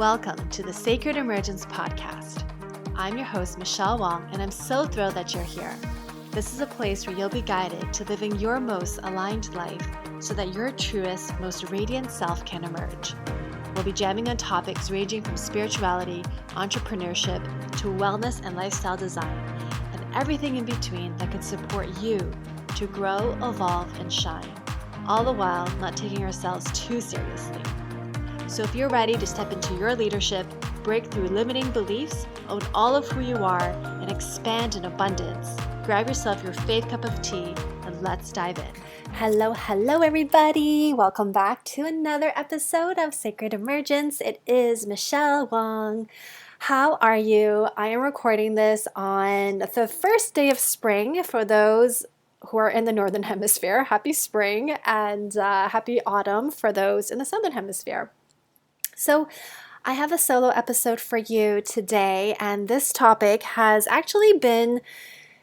Welcome to the Sacred Emergence Podcast. I'm your host, Michelle Wong, and I'm so thrilled that you're here. This is a place where you'll be guided to living your most aligned life so that your truest, most radiant self can emerge. We'll be jamming on topics ranging from spirituality, entrepreneurship, to wellness and lifestyle design, and everything in between that can support you to grow, evolve, and shine, all the while not taking ourselves too seriously. So if you're ready to step into your leadership, break through limiting beliefs, own all of who you are, and expand in abundance, grab yourself your faith cup of tea and let's dive in. Hello everybody. Welcome back to another episode of Sacred Emergence. It is Michelle Wong. How are you? I am recording this on the first day of spring for those who are in the Northern Hemisphere. Happy spring and happy autumn for those in the Southern Hemisphere. So I have a solo episode for you today, and this topic has actually been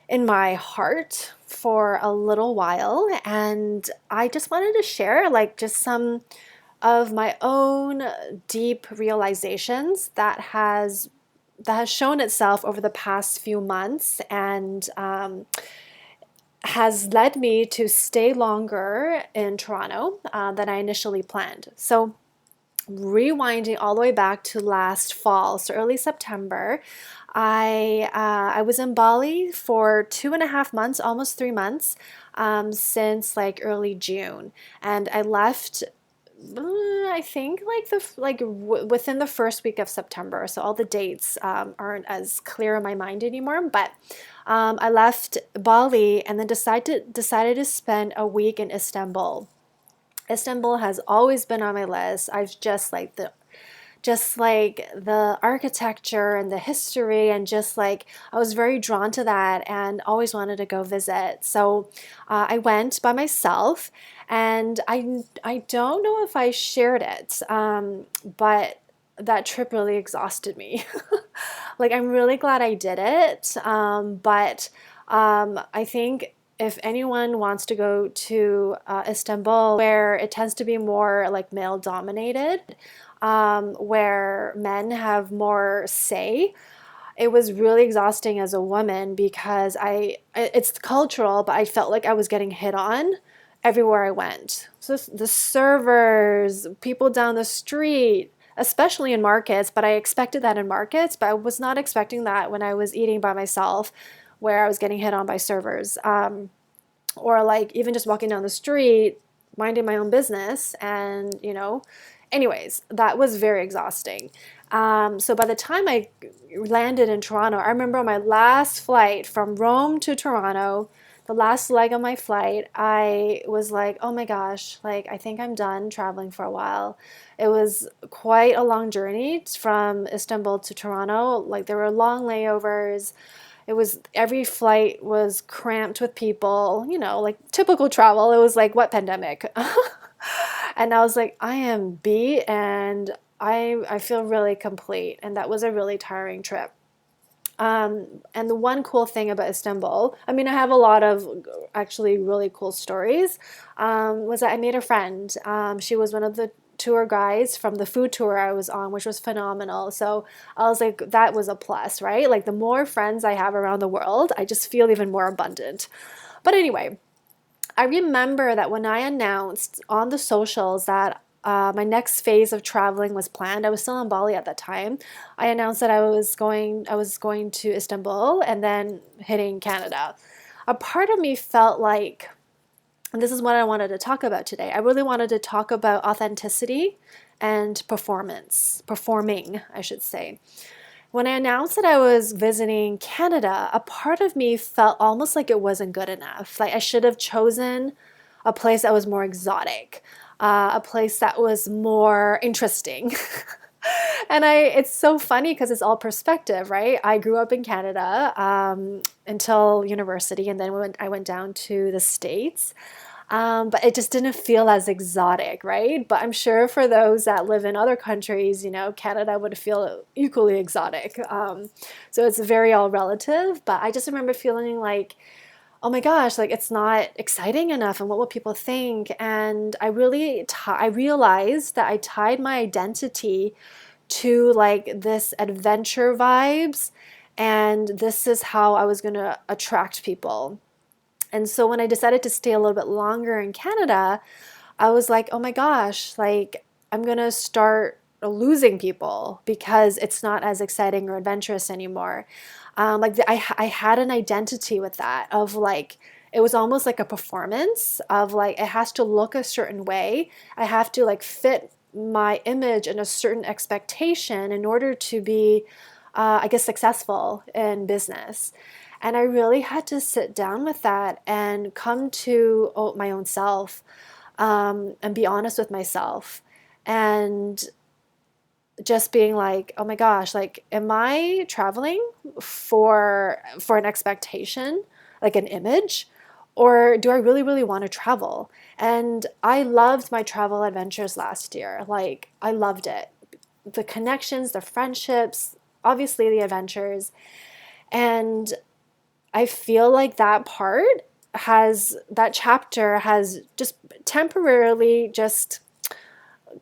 in my heart for a little while, and I just wanted to share just some of my own deep realizations that has shown itself over the past few months and has led me to stay longer in Toronto than I initially planned. So rewinding all the way back to last fall, so early September, I was in Bali for 2.5 months, almost 3 months, since early June, and I left. I think within the first week of September, so all the dates aren't as clear in my mind anymore. But I left Bali and then decided to spend a week in Istanbul. Istanbul has always been on my list. I've just the architecture and the history, and I was very drawn to that and always wanted to go visit. So I went by myself, and I don't know if I shared it, but that trip really exhausted me. I'm really glad I did it, but I think if anyone wants to go to Istanbul, where it tends to be more male dominated, where men have more say, it was really exhausting as a woman because it's cultural, but I felt like I was getting hit on everywhere I went. So the servers, people down the street, especially in markets, but I expected that in markets, but I was not expecting that when I was eating by myself, where I was getting hit on by servers, or even just walking down the street, minding my own business, and anyways, that was very exhausting. So by the time I landed in Toronto, I remember on my last flight from Rome to Toronto, the last leg of my flight, I was like, oh my gosh, I think I'm done traveling for a while. It was quite a long journey from Istanbul to Toronto. There were long layovers. Every flight was cramped with people, typical travel. It was what pandemic? And I was like, I am beat and I feel really complete. And that was a really tiring trip. And the one cool thing about Istanbul, I have a lot of actually really cool stories, was that I made a friend. She was one of the tour guides from the food tour I was on, which was phenomenal. So I was like, that was a plus, right? The more friends I have around the world, I just feel even more abundant. But anyway, I remember that when I announced on the socials that my next phase of traveling was planned, I was still in Bali at that time. I announced that I was going to Istanbul and then hitting Canada. A part of me felt like, and this is what I wanted to talk about today. I really wanted to talk about authenticity and performing, I should say. When I announced that I was visiting Canada, a part of me felt almost like it wasn't good enough. I should have chosen a place that was more exotic, a place that was more interesting. And it's so funny because it's all perspective, right? I grew up in Canada until university, and then I went down to the States. But it just didn't feel as exotic, right? But I'm sure for those that live in other countries, Canada would feel equally exotic. So it's very all relative. But I just remember feeling oh my gosh, it's not exciting enough, and what will people think? And I realized that I tied my identity to like this adventure vibes, and this is how I was going to attract people. And so when I decided to stay a little bit longer in Canada, I was like, oh my gosh, like I'm going to start losing people because it's not as exciting or adventurous anymore. I had an identity with that of like, it was almost like a performance of like, it has to look a certain way. I have to like fit my image in a certain expectation in order to be, I guess, successful in business. And I really had to sit down with that and come to my own self, and be honest with myself, and just being like, oh my gosh, like, am I traveling for an expectation, like an image, or do I really, really want to travel? And I loved my travel adventures last year. Like, I loved it. The connections, the friendships, obviously the adventures. And I feel like that chapter has just temporarily just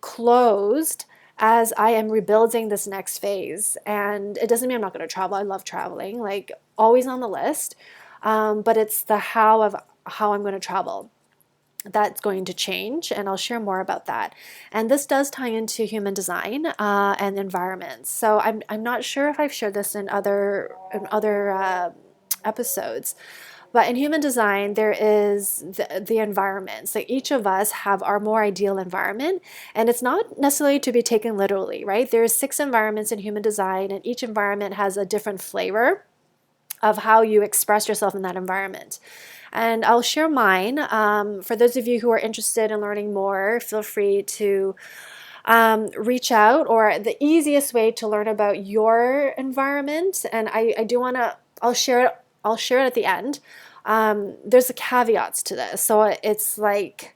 closed as I am rebuilding this next phase. And it doesn't mean I'm not going to travel. I love traveling, like always on the list. But it's the how of how I'm going to travel that's going to change, and I'll share more about that. And this does tie into human design and environments. So I'm not sure if I've shared this in other episodes, but in human design, there is the environment. So each of us have our more ideal environment, and it's not necessarily to be taken literally, right? There's 6 environments in human design, and each environment has a different flavor of how you express yourself in that environment. And I'll share mine. For those of you who are interested in learning more, feel free to reach out, or the easiest way to learn about your environment. And I do want to, I'll share it at the end. There's a caveats to this. So it's like,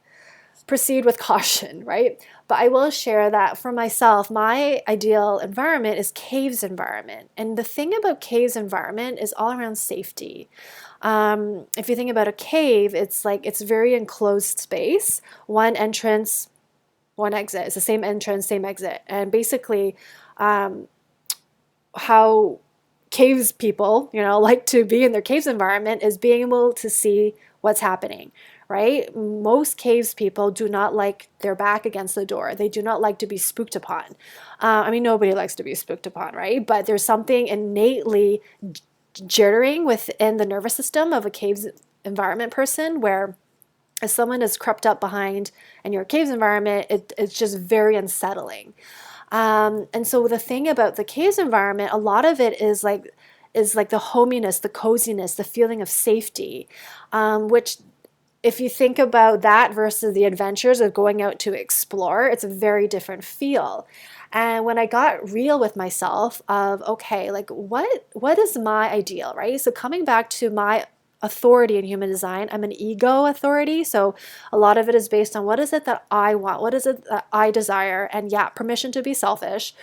proceed with caution, right? But I will share that for myself, my ideal environment is caves environment. And the thing about caves environment is all around safety. If you think about a cave, it's like, it's very enclosed space, one entrance, one exit. It's the same entrance, same exit. And basically, how caves people, like to be in their caves environment is being able to see what's happening, right? Most caves people do not like their back against the door. They do not like to be spooked upon. I mean, nobody likes to be spooked upon, right? But there's something innately jittering within the nervous system of a caves environment person, where if someone is crept up behind and you're a caves environment, it's just very unsettling. And so the thing about the caves environment, a lot of it is like the hominess, the coziness, the feeling of safety, which, if you think about that versus the adventures of going out to explore, it's a very different feel. And when I got real with myself of, okay, like what is my ideal, right? So coming back to my authority in human design, I'm an ego authority. So a lot of it is based on, what is it that I want? What is it that I desire? And yeah, permission to be selfish.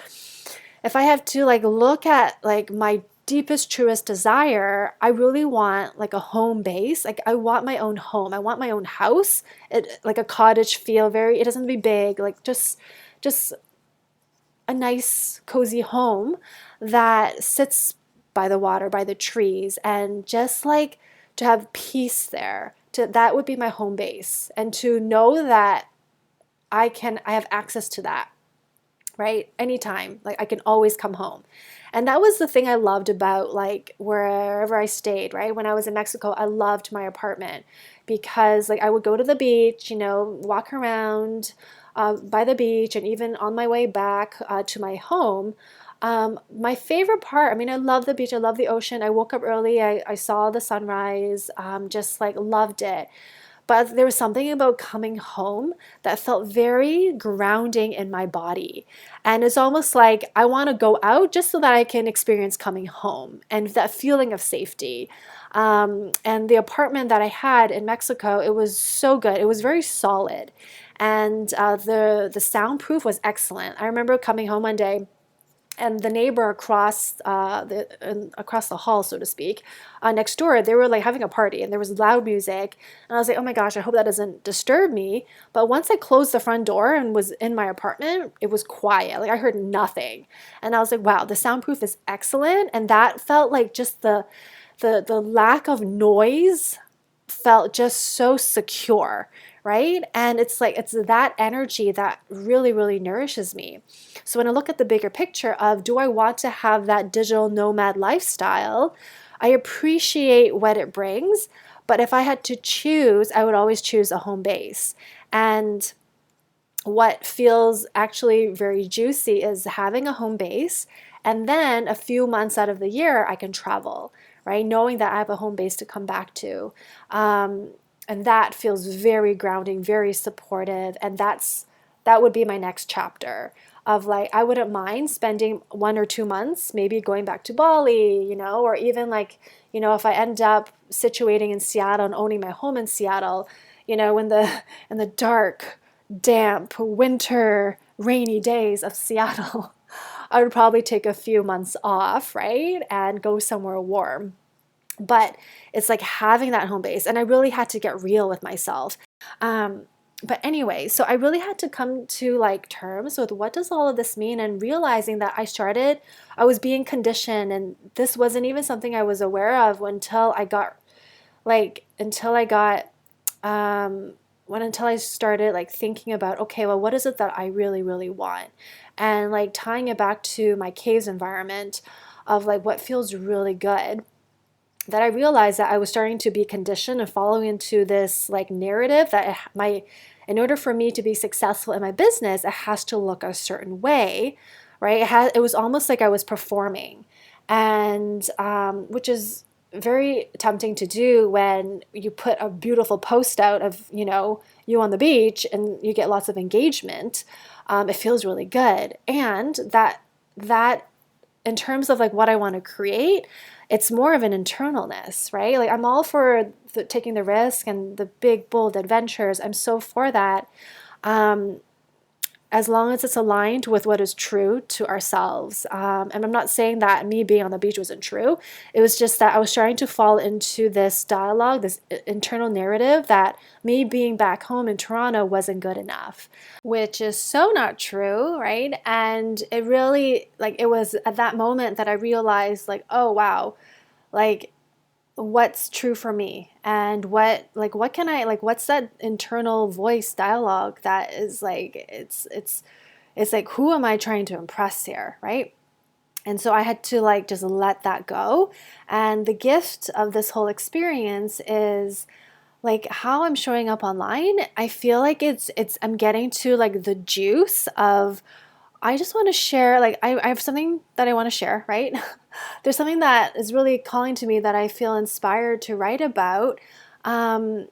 If I have to like look at like my deepest, truest desire, I really want like a home base. Like I want my own home. I want my own house. Like a cottage feel, it doesn't have to be big, like just a nice, cozy home that sits by the water, by the trees, and just like to have peace there. That would be my home base. And to know that I have access to that, right? Anytime, like I can always come home. And that was the thing I loved about like wherever I stayed, right? When I was in Mexico, I loved my apartment because like I would go to the beach, walk around by the beach, and even on my way back to my home. My favorite part, I mean, I love the beach, I love the ocean. I woke up early, I saw the sunrise, just like loved it. But there was something about coming home that felt very grounding in my body. And it's almost like I want to go out just so that I can experience coming home and that feeling of safety. And the apartment that I had in Mexico, it was so good. It was very solid. And the soundproof was excellent. I remember coming home one day, And the neighbor across the hall, so to speak, next door, they were like having a party and there was loud music. And I was like, oh my gosh, I hope that doesn't disturb me. But once I closed the front door and was in my apartment, it was quiet. Like I heard nothing. And I was like, wow, the soundproof is excellent. And that felt like just the lack of noise felt just so secure, right? And it's like, it's that energy that really, really nourishes me. So when I look at the bigger picture of, do I want to have that digital nomad lifestyle? I appreciate what it brings, but if I had to choose, I would always choose a home base. And what feels actually very juicy is having a home base, and then a few months out of the year I can travel, right? Knowing that I have a home base to come back to. And that feels very grounding, very supportive. And that would be my next chapter of like, I wouldn't mind spending 1 or 2 months, maybe going back to Bali, or even like, if I end up situating in Seattle and owning my home in Seattle, when in the dark, damp, winter, rainy days of Seattle, I would probably take a few months off, right? And go somewhere warm. But it's like having that home base. And I really had to get real with myself. But anyway, so I really had to come to like terms with what does all of this mean, and realizing that I was being conditioned, and this wasn't even something I was aware of until I got like, until I started like thinking about, okay, well, what is it that I really, really want? And like tying it back to my caves environment of like what feels really good, that I realized that I was starting to be conditioned and following into this like narrative that in order for me to be successful in my business, it has to look a certain way, right? It was almost like I was performing, and which is very tempting to do when you put a beautiful post out of, you on the beach and you get lots of engagement. It feels really good. And that in terms of like what I want to create, it's more of an internalness, right? Like I'm all for taking the risk and the big, bold adventures. I'm so for that. As long as it's aligned with what is true to ourselves. And I'm not saying that me being on the beach wasn't true. It was just that I was trying to fall into this dialogue, this internal narrative that me being back home in Toronto wasn't good enough, which is so not true, right? And it really, like, it was at that moment that I realized, like, oh, wow, like, what's true for me, and what can I, like, what's that internal voice dialogue that is like, it's like, who am I trying to impress here, right? And so I had to like just let that go. And the gift of this whole experience is like how I'm showing up online. I feel like I'm getting to like the juice of, I just want to share, like, I have something that I want to share, right? There's something that is really calling to me that I feel inspired to write about. Um,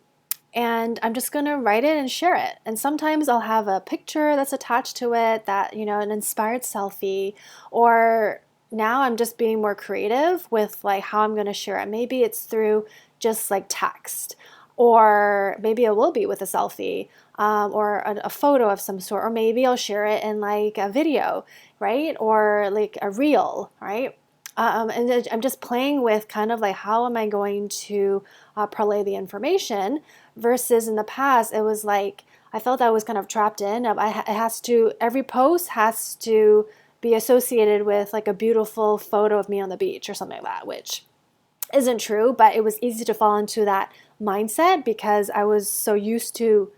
and I'm just going to write it and share it. And sometimes I'll have a picture that's attached to it, that, an inspired selfie, or now I'm just being more creative with like how I'm going to share it. Maybe it's through just like text, or maybe it will be with a selfie, or a photo of some sort, or maybe I'll share it in like a video, right? Or like a reel, right? And I'm just playing with kind of like how am I going to parlay the information, versus in the past it was like I felt I was kind of trapped in. Every post has to be associated with like a beautiful photo of me on the beach or something like that, which isn't true, but it was easy to fall into that mindset because I was so used to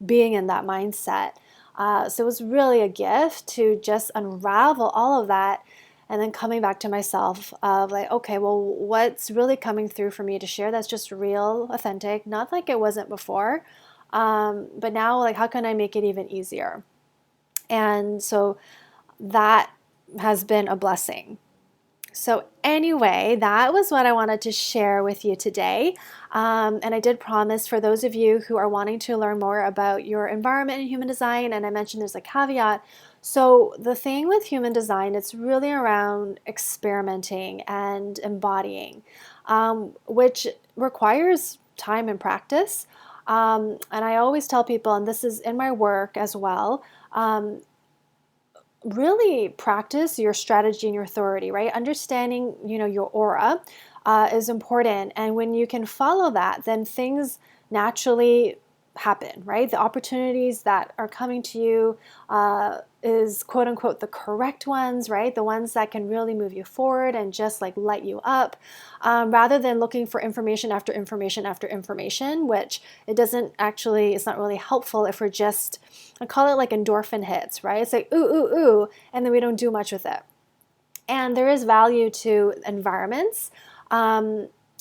being in that mindset. So it was really a gift to just unravel all of that, and then coming back to myself of like, okay, well, what's really coming through for me to share that's just real, authentic, not like it wasn't before, but now like how can I make it even easier? And so that has been a blessing. So anyway, that was what I wanted to share with you today. And I did promise for those of you who are wanting to learn more about your environment in human design, and I mentioned there's a caveat. So the thing with human design, it's really around experimenting and embodying, which requires time and practice. And I always tell people, and this is in my work as well, really practice your strategy and your authority, right? Understanding, your aura is important. And when you can follow that, then things naturally happen, right? The opportunities that are coming to you is quote unquote the correct ones, right? The ones that can really move you forward and just like light you up, rather than looking for information after information after information, which it's not really helpful if we're just, I call it like endorphin hits, right? It's like, ooh, ooh, ooh, and then we don't do much with it. And there is value to environments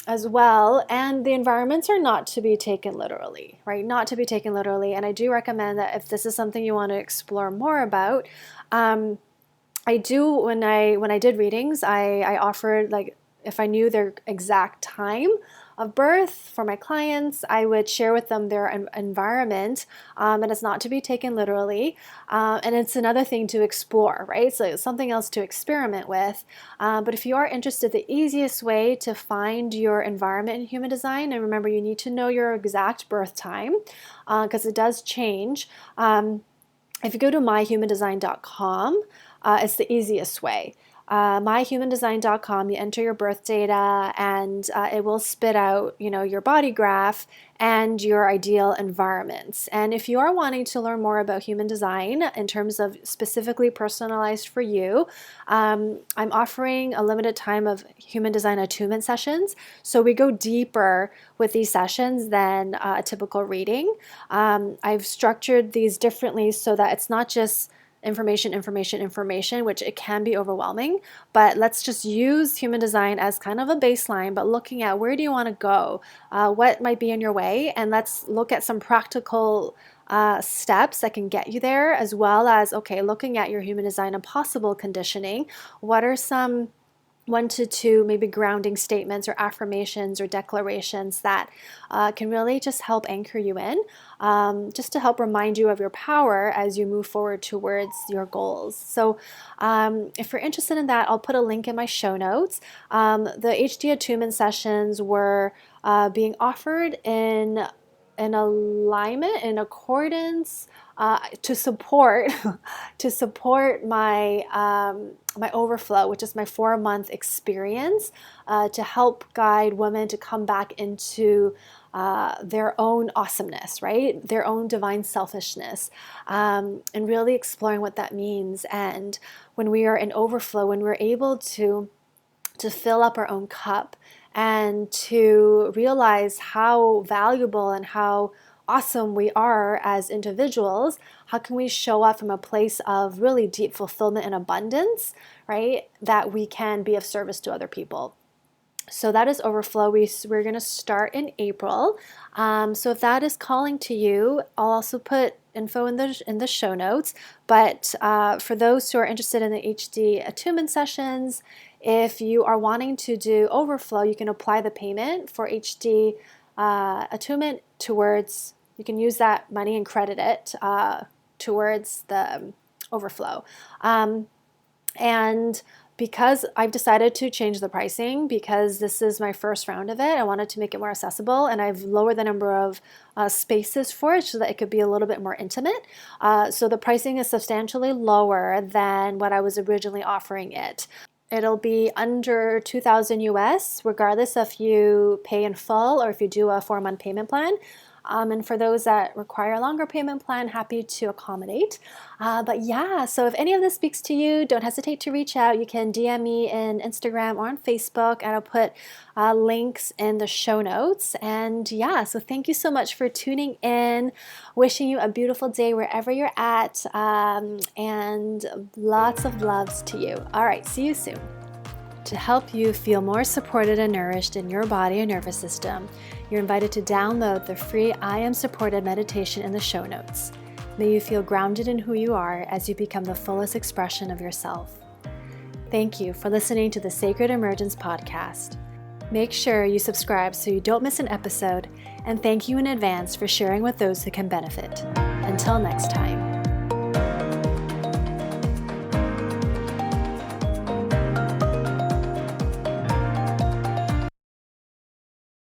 as well. And the environments are not to be taken literally, right? Not to be taken literally. And I do recommend that if this is something you want to explore more about, I do, when I did readings, I offered, like, if I knew their exact time of birth for my clients, I would share with them their environment, and it's not to be taken literally, and it's another thing to explore, right? So it's something else to experiment with. But if you are interested, the easiest way to find your environment in human design, and remember, you need to know your exact birth time because it does change. If you go to myhumandesign.com, it's the easiest way. Myhumandesign.com, you enter your birth data, and it will spit out, your body graph and your ideal environments. And if you are wanting to learn more about human design in terms of specifically personalized for you, I'm offering a limited time of human design attunement sessions. So we go deeper with these sessions than a typical reading. I've structured these differently so that it's not just information, which it can be overwhelming, but let's just use human design as kind of a baseline, but looking at where do you want to go, what might be in your way, and let's look at some practical steps that can get you there, as well as, okay, looking at your human design and possible conditioning. What are some 1 to 2 maybe grounding statements or affirmations or declarations that can really just help anchor you in, just to help remind you of your power as you move forward towards your goals. So if you're interested in that, I'll put a link in my show notes. The HD attunement sessions were being offered in alignment, in accordance, to support my my overflow, which is my 4-month experience, to help guide women to come back into their own awesomeness, right? Their own divine selfishness, and really exploring what that means. And when we are in overflow, when we're able to fill up our own cup and to realize how valuable and how awesome we are as individuals, how can we show up from a place of really deep fulfillment and abundance, right? That we can be of service to other people. So that is overflow. We're going to start in April. So if that is calling to you, I'll also put info in the show notes. But for those who are interested in the HD attunement sessions, if you are wanting to do overflow, you can apply the payment for HD attunement towards, you can use that money and credit it towards the overflow. And because I've decided to change the pricing, because this is my first round of it, I wanted to make it more accessible, and I've lowered the number of spaces for it so that it could be a little bit more intimate. So the pricing is substantially lower than what I was originally offering it. It'll be under $2,000 US, regardless if you pay in full or if you do a 4-month payment plan. And for those that require a longer payment plan, happy to accommodate. But yeah, so if any of this speaks to you, don't hesitate to reach out. You can DM me in Instagram or on Facebook, and I'll put links in the show notes. And yeah, so thank you so much for tuning in. Wishing you a beautiful day wherever you're at, and lots of loves to you. All right, see you soon. To help you feel more supported and nourished in your body and nervous system, you're invited to download the free I Am Supported meditation in the show notes. May you feel grounded in who you are as you become the fullest expression of yourself. Thank you for listening to the Sacred Emergence podcast. Make sure you subscribe so you don't miss an episode, and thank you in advance for sharing with those who can benefit. Until next time.